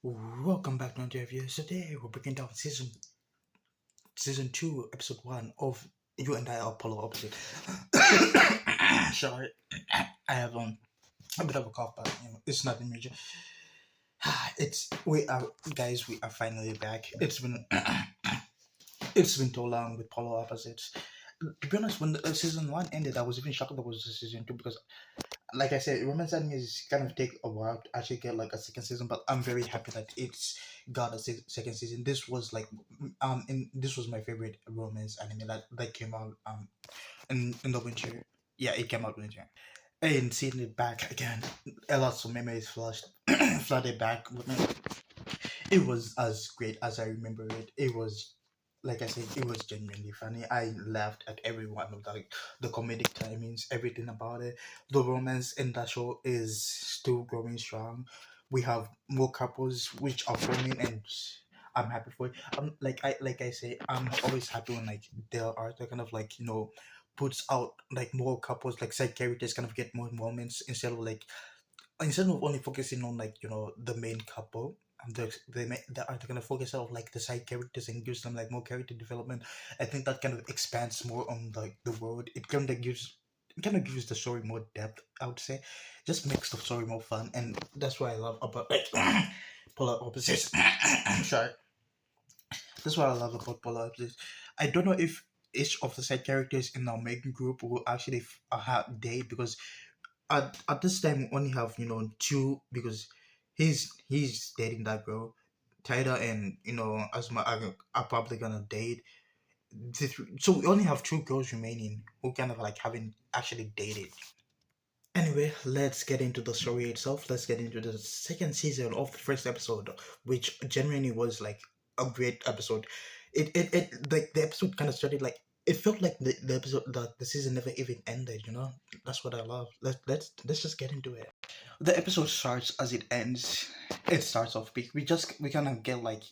Welcome back, Nanja Viewers. Today we're breaking down season two, episode one of You and I Are Polar Opposite. Sorry, I have a bit of a cough, but it's nothing major. It's we are guys. We are finally back. It's been too long with Polar Opposites. To be honest, when season one ended, I was even shocked there was a season two because like I said, romance anime is kind of take a while to actually get like a second season, but I'm very happy that it's got a second season. This was like, this was my favorite romance anime that came out in the winter. Yeah, it came out winter. And seeing it back again, a lot of memories flashed flooded back with me. It was as great as I remember it. It was, like I said, it was genuinely funny. I laughed at every one of the comedic timings, everything about it. The romance in that show is still growing strong. We have more couples which are forming, and I'm happy for it. Like I say, I'm always happy when like there are the kind of like puts out like more couples, like side characters kind of get more moments instead of only focusing on like the main couple. They are going to focus on like the side characters and gives them like more character development. I think that kind of expands more on like the world. It kind of gives the story more depth, I would say. Just makes the story more fun, and that's what I love about like polar opposites. I'm sorry. That's what I love about polar opposites. I don't know if each of the side characters in our main group will actually have date, because at this time we only have two, because he's dating that girl. Taida and Asma are probably gonna date. So we only have two girls remaining who kind of like haven't actually dated. Anyway, let's get into the story itself. Let's get into the second season of the first episode, which genuinely was like a great episode. It like the episode kind of started like it felt like the episode the season never even ended. That's what I love. Let's just get into it. The episode starts as it ends. It starts off big. We kind of get like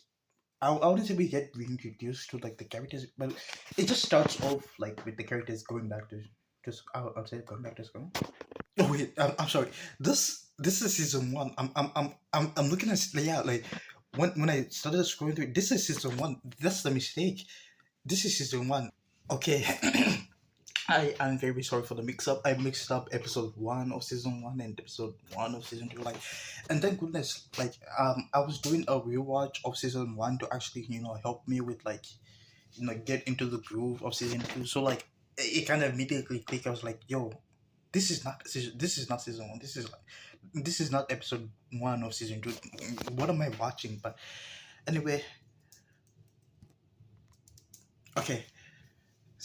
I wouldn't say we get reintroduced to like the characters, but it just starts off like with the characters going back to just I'll say going back to school. Oh wait, I'm sorry. This is season one. I'm looking at layout like when I started scrolling through. This is season one. That's the mistake. This is season one. Okay. I am very sorry for the mix up. I mixed up episode one of season one and episode one of season two. Like, and thank goodness, like, I was doing a rewatch of season one to actually, help me with like, get into the groove of season two. So like, it kind of immediately clicked. I was like, yo, this is not season one. This is not episode one of season two. What am I watching? But anyway, okay.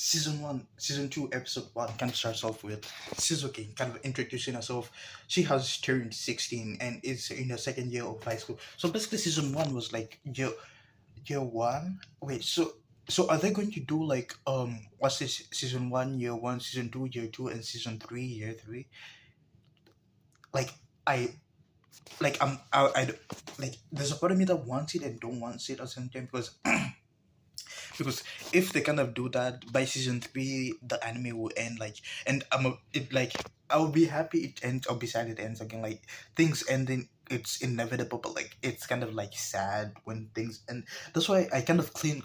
Season two, episode one kind of starts off with Suzuki kind of introducing herself. She has turned 16 and is in her second year of high school. So basically, season one was like year one. Wait, so are they going to do like what's this, season one, year one, season two, year two, and season three, year three? Like I I like there's a part of me that wants it and don't want it at the same time, because if they kind of do that by season three, the anime will end like, and I will be happy it ends or be sad it ends again. Like things ending, it's inevitable, but like it's kind of like sad when things end. That's why I kind of clean.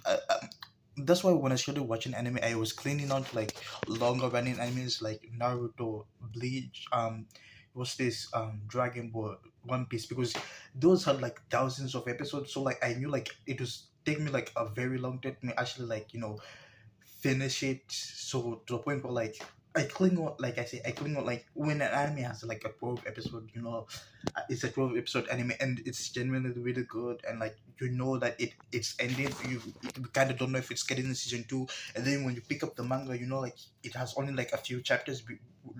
That's why when I started watching anime, I was cleaning on to like longer running animes like Naruto, Bleach, what's this, Dragon Ball, One Piece, because those had like thousands of episodes. So like I knew like it was taking me like a very long time to actually like finish it. So to the point where like I cling on, like I say, I cling on like when an anime has like a 12 episode, it's a 12 episode anime and it's genuinely really good, and like that it's ending. You kind of don't know if it's getting in season two, and then when you pick up the manga, like it has only like a few chapters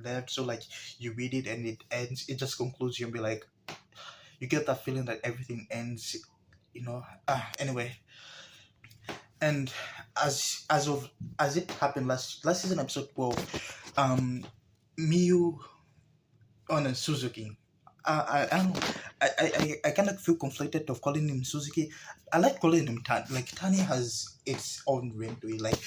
left. So like you read it and it ends. It just concludes. You'll be like, you get that feeling that everything ends. Anyway, and as it happened last season, episode 12, Miyu on a Suzuki. I don't know. I kind of feel conflicted of calling him Suzuki. I like calling him Tani. Like Tani has its own ring to it. Like,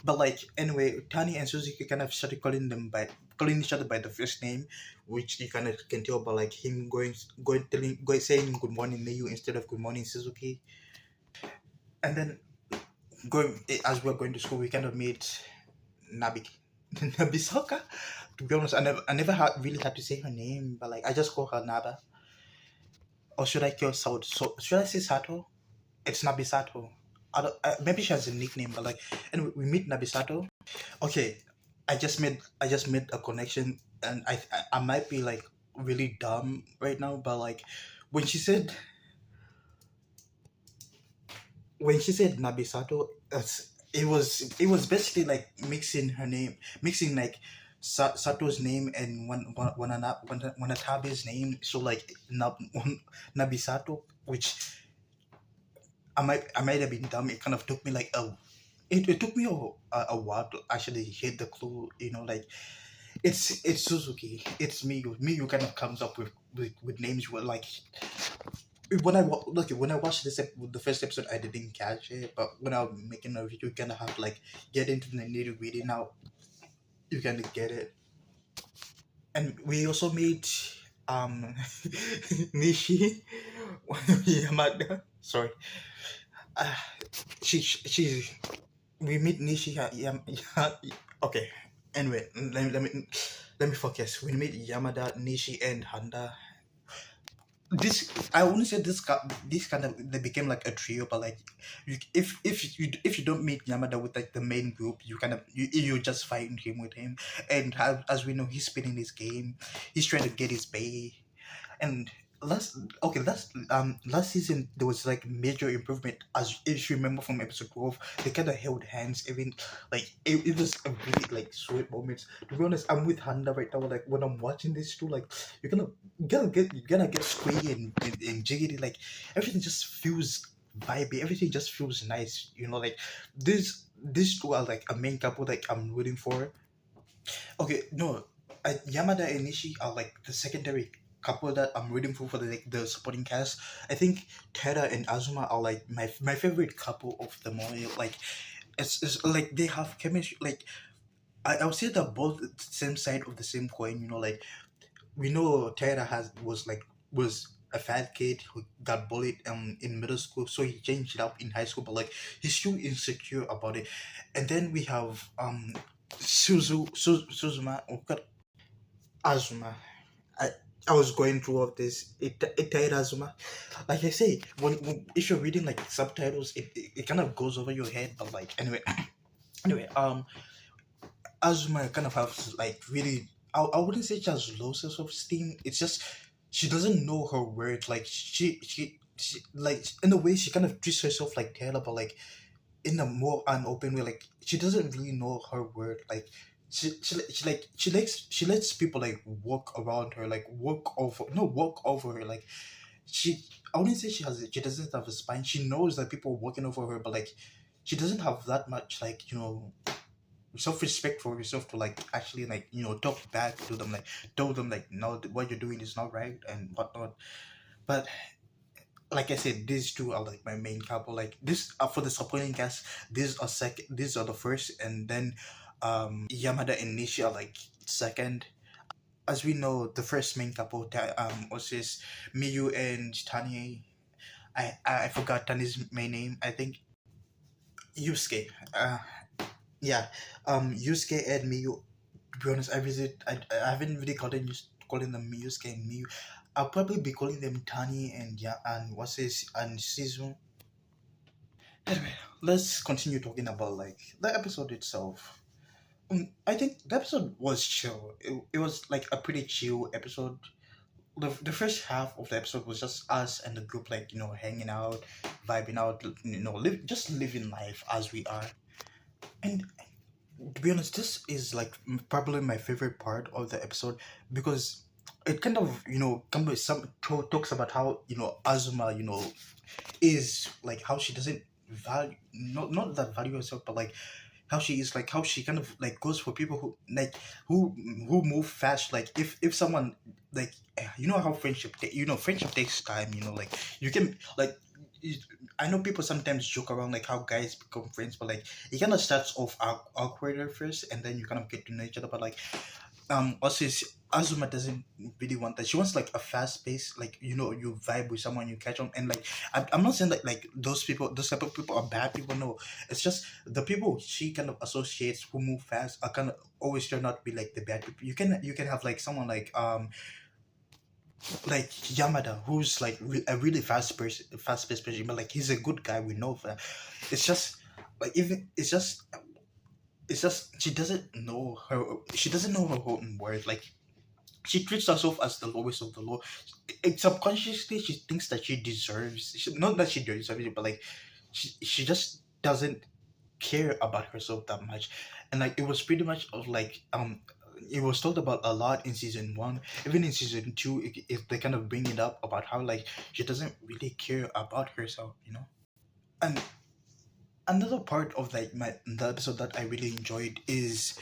but like anyway, Tani and Suzuki kind of started calling them by calling each other by the first name, which you kind of can tell by like him going saying good morning Mayu instead of good morning Suzuki. And then going as we're going to school, we kind of meet Nabi Nabisaka. To be honest, I never really had to say her name, but like I just call her Naba. Or should I call should I say Sato? It's Nabisato. Maybe she has a nickname, but like anyway, we meet Nabisato. Okay, I just made a connection, and I might be like really dumb right now, but like when she said when she said Nabisato, it was basically like mixing like Sato's name and Wanatabe's name, so like Nabisato, which I might have been dumb. It kind of took me like it took me a while to actually hit the clue. Like it's Suzuki. It's Miyu. Miyu kind of comes up with names where like when I watched the first episode, I didn't catch it. But when I'm making a video, you kind of have to like get into the nitty gritty. Now you kind of get it. And we also made um Nishi Yamada. Sorry. Uh, she we meet Nishi okay. Anyway, let me focus. We meet Yamada, Nishi, and Handa. This I wouldn't say this kind of they became like a trio, but like if you don't meet Yamada with like the main group, you kind of you just fighting him with him, and as we know, he's spinning his game, he's trying to get his pay, and last season there was like major improvement, as if you remember from episode 12, they kind of held hands, even like it was a really like sweet moment. To be honest, I'm with Handa right now. Like when I'm watching this too, like you're gonna get squeaky and jiggity, like everything just feels vibey, everything just feels nice, like these two are like a main couple like I'm rooting for. Okay, no, Yamada and Nishi are like the secondary couple that I'm rooting for the like the supporting cast. I think Tera and Azuma are like my favorite couple of them all. Like it's like they have chemistry. Like I would say they're both the same side of the same coin. Like we know Tera was a fat kid who got bullied in middle school, so he changed it up in high school, but like he's still insecure about it. And then we have Suzuma. Oh God, Azuma. I I was going through all this. It tired Azuma. Like I say, when if you're reading like subtitles, it kind of goes over your head. But like anyway, anyway, Azuma kind of has like really. I wouldn't say she has low sense of esteem. It's just she doesn't know her worth. Like she like in a way she kind of treats herself like Taylor, but like in a more unopen way. Like she doesn't really know her worth. Like she lets people like walk around her, like walk over her. Like she I wouldn't say she doesn't have a spine. She knows that people are walking over her, but like she doesn't have that much like self-respect for herself to like actually like talk back to them, like tell them like no, what you're doing is not right and whatnot. But like I said, these two are like my main couple. Like this for the supporting cast, these are the first, and then Yamada and Nishi are like second. As we know, the first main couple was this Miyu and Tani. I forgot Tani's main name. I think Yusuke. Yeah, Yusuke and Miyu. To be honest, I haven't really gotten used to calling them Yusuke and Miyu. I'll probably be calling them Tani and what's this and Shizu. Anyway, let's continue talking about like the episode itself. I think the episode was chill. It was like a pretty chill episode. The first half of the episode was just us and the group, like hanging out, vibing out, just living life as we are. And to be honest, this is like probably my favorite part of the episode, because it kind of talks about how Azuma is like how she doesn't value, not that value herself, but like how she is, like how she kind of like goes for people who like who move fast. Like if someone like how friendship takes time. Like you can like you- I know people sometimes joke around like how guys become friends, but like it kind of starts off awkward at first, and then you kind of get to know each other. But like also Azuma doesn't really want that. She wants like a fast pace, like you vibe with someone, you catch on, and like I'm not saying that like those people, those type of people are bad people. No, it's just the people she kind of associates who move fast are kind of always turn out to be like the bad people. You can have like someone like Yamada, who's like a really fast person, fast paced person, but like he's a good guy. We know that. It's just like even it's just she doesn't know her own worth. Like she treats herself as the lowest of the low. Subconsciously, she thinks that she deserves. Not that she deserves it, but like she just doesn't care about herself that much. And like it was pretty much of like it was talked about a lot in season one. Even in season two, if they kind of bring it up about how like she doesn't really care about herself. And another part of like the episode that I really enjoyed is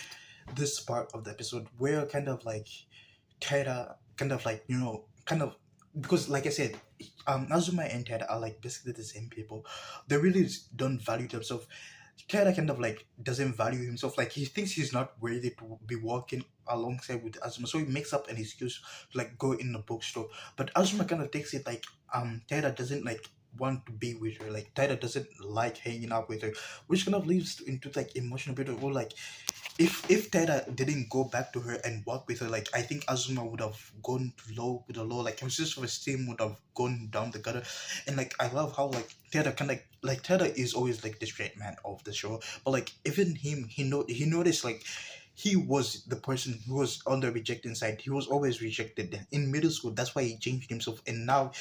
this part of the episode where kind of like Taira kind of like kind of, because like I said, Azuma and Taira are like basically the same people. They really don't value themselves. Taira kind of like doesn't value himself. Like he thinks he's not worthy to be walking alongside with Azuma, so he makes up an excuse to like go in the bookstore. But Azuma kind of takes it like Taira doesn't like want to be with her. Like Taira doesn't like hanging out with her, which kind of leads into like emotional bit of, well, like if Teda didn't go back to her and work with her, like I think Azuma would have gone low with the low, like her self esteem would have gone down the gutter. And like I love how like Teda kind of like Teda is always like the straight man of the show, but like even him, he noticed like he was the person who was on the rejecting side. He was always rejected in middle school. That's why he changed himself, and now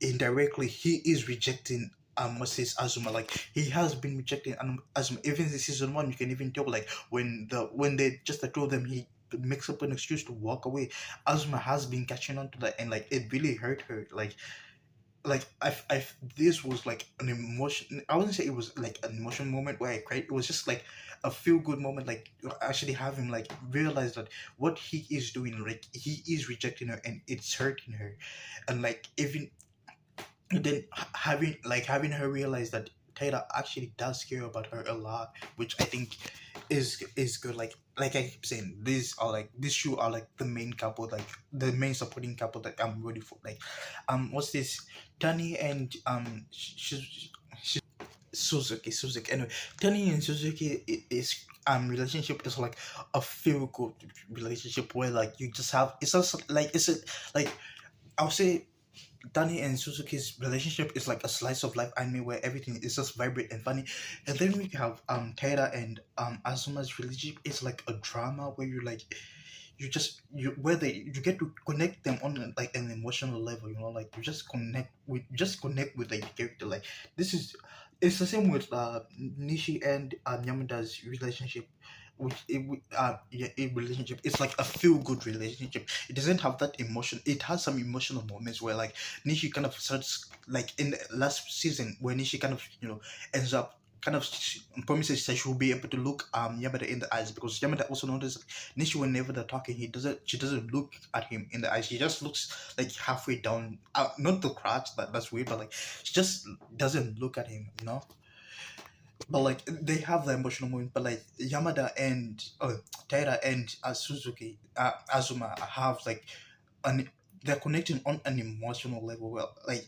indirectly he is rejecting what's his Azuma. Like he has been rejecting Azuma even in season one. You can even tell like when they just told them he makes up an excuse to walk away. Azuma has been catching on to that, and like it really hurt her. Like I this was like an emotion. I wouldn't say it was like an emotional moment where I cried. It was just like a feel good moment. Like actually have him like realize that what he is doing, like he is rejecting her and it's hurting her. And like even then having her realize that Taylor actually does care about her a lot, which I think is good. Like I keep saying, these two are like the main couple, like the main supporting couple that I'm ready for. Like what's this? Tani and Suzuki. Anyway, Tani and Suzuki is relationship is like a feel good relationship where like you just have, it's just like it's a, like I'll say Danny and Suzuki's relationship is like a slice of life anime where everything is just vibrant and funny. And then we have Taira and Azuma's relationship is like a drama where you where they you get to connect them on like an emotional level, like you just connect with like the character. Like this is it's the same with Nishi and Yamada's relationship, which yeah, a relationship, it's like a feel good relationship. It doesn't have that emotion. It has some emotional moments where like Nishi kind of starts, like in the last season where Nishi kind of ends up kind of promises that she will be able to look Yamada in the eyes, because Yamada also notices Nishi, whenever they're talking, she doesn't look at him in the eyes. She just looks like halfway down, not the crotch, that's weird, but like she just doesn't look at him. But like they have the emotional moment, but like Yamada and Taira and Suzuki, Azuma have like an they're connecting on an emotional level. Well, like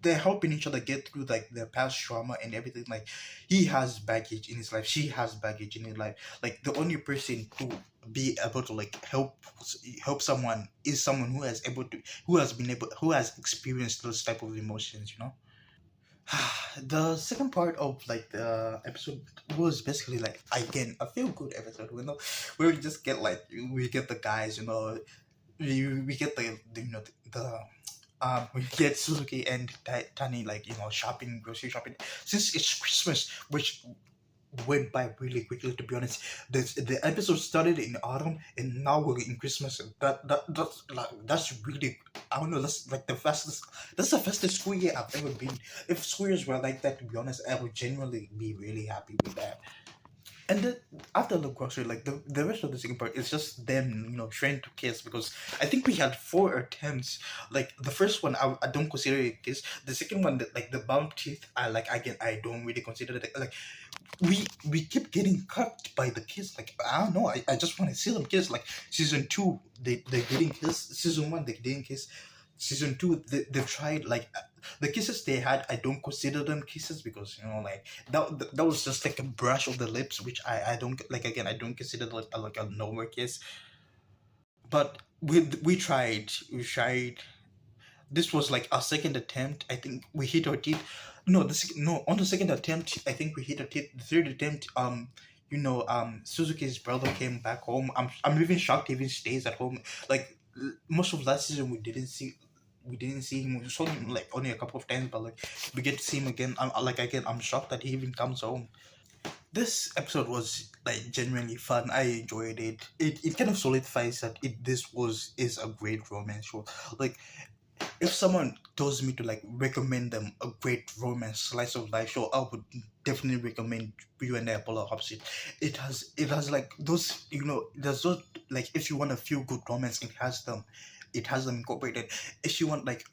they're helping each other get through like their past trauma and everything. Like he has baggage in his life, she has baggage in his life. Like the only person to be able to like help someone is someone who has experienced those type of emotions. The second part of like the episode was basically like again a feel good episode, where we just get like we get the guys, we get we get Suzuki and Tani, like shopping, grocery shopping, since it's Christmas, which went by really quickly, to be honest. The episode started in autumn and now we're in Christmas. That's really, I don't know, that's like the fastest school year I've ever been. If school years were like that, to be honest, I would genuinely be really happy with that. And then after the grocery, like the rest of the second part is just them, trying to kiss because I think we had four attempts. Like the first one, I don't consider it a kiss. The second one, like the bump teeth, I like again I don't really consider it like we keep getting cut by the kiss. Like I don't know, I just want to see them kiss. Like season two, they didn't kiss. Season one, they didn't kiss. Season two, they've tried like the kisses they had. I don't consider them kisses because like that was just like a brush of the lips, which I don't like. Again, I don't consider like a normal kiss. But we tried. This was like our second attempt. I think we hit our teeth. No, no, on the second attempt, I think we hit our teeth. The third attempt, Suzuki's brother came back home. I'm even shocked he even stays at home. Like most of last season, we didn't see him. We saw him like only a couple of times, but like we get to see him again. I'm shocked that he even comes home. This episode was like genuinely fun. I enjoyed it. It kind of solidifies that this is a great romance show. Like if someone tells me to like recommend them a great romance slice of life show, I would definitely recommend You and the Apollo Opposite. It has like those, there's those, like if you want a feel good romance, it has them incorporated. If you want like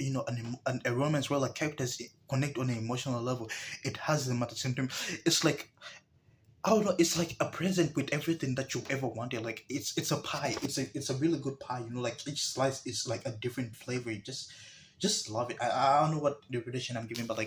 a romance where like characters connect on an emotional level, it has them at the same time. It's like, I don't know. It's like a present with everything that you ever wanted. Like it's a pie. It's a really good pie. Like each slice is like a different flavor. You just love it. I don't know what the prediction I'm giving, but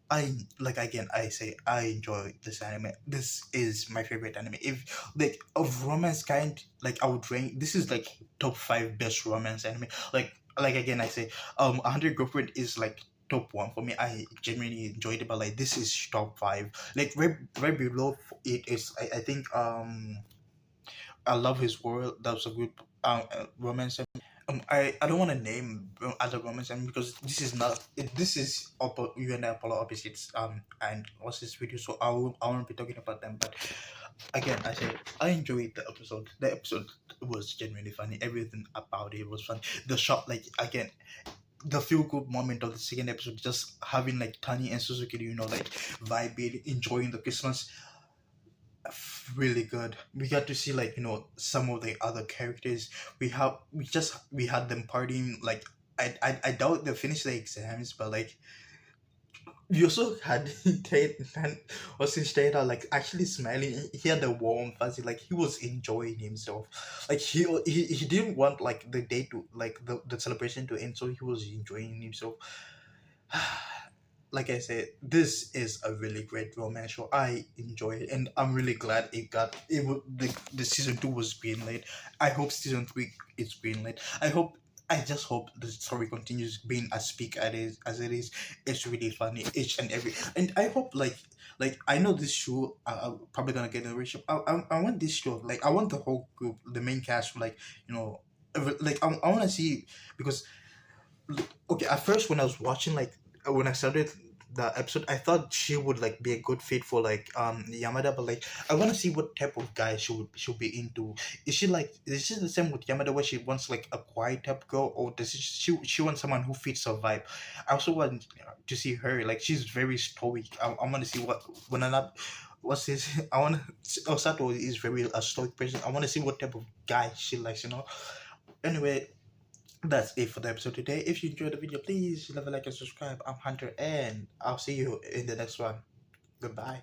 like again I say I enjoy this anime. This is my favorite anime. If like of romance kind, like I would rank. This is like top five best romance anime. Like again I say, 100 Girlfriend is like top one for me. I genuinely enjoyed it, but like this is top five. Like right below it is I think I Love His World. That was a good romance. I don't want to name other romance anime because this is you and I polar opposites and what's this video, so I won't be talking about them. But again I say I enjoyed the episode was genuinely funny. Everything about it was fun. The shot, like again, the feel good moment of the second episode, just having like Tani and Suzuki, like vibing, enjoying the Christmas, really good. We got to see like some of the other characters. We had them partying. Like I doubt they finished the exams, but like we also had was his Taylor like actually smiling. He had a warm fuzzy, like he was enjoying himself. Like he didn't want like the day to like the celebration to end, so he was enjoying himself. Like I said, this is a really great romance show. I enjoy it, and I'm really glad the season two was greenlit. I hope season three is greenlit. I just hope the story continues being as peak as it is. It's really funny each and every, and I hope like I know this show. I'm probably gonna get a ratio. I want this show, like I want the whole group, the main cast, like like I want to see, because okay, at first when I was watching, like when I started the episode, I thought she would like be a good fit for like Yamada, but like I want to see what type of guy she'll be into. Is she the same with Yamada, where she wants like a quiet type girl, or does she wants someone who fits her vibe? I also want to see her, like she's very stoic. I want to see what when I'm not. What's this? I want to. Osato is very a stoic person. I want to see what type of guy she likes. Anyway, that's it for the episode today. If you enjoyed the video, please leave a like and subscribe. I'm Hunter, and I'll see you in the next one. Goodbye.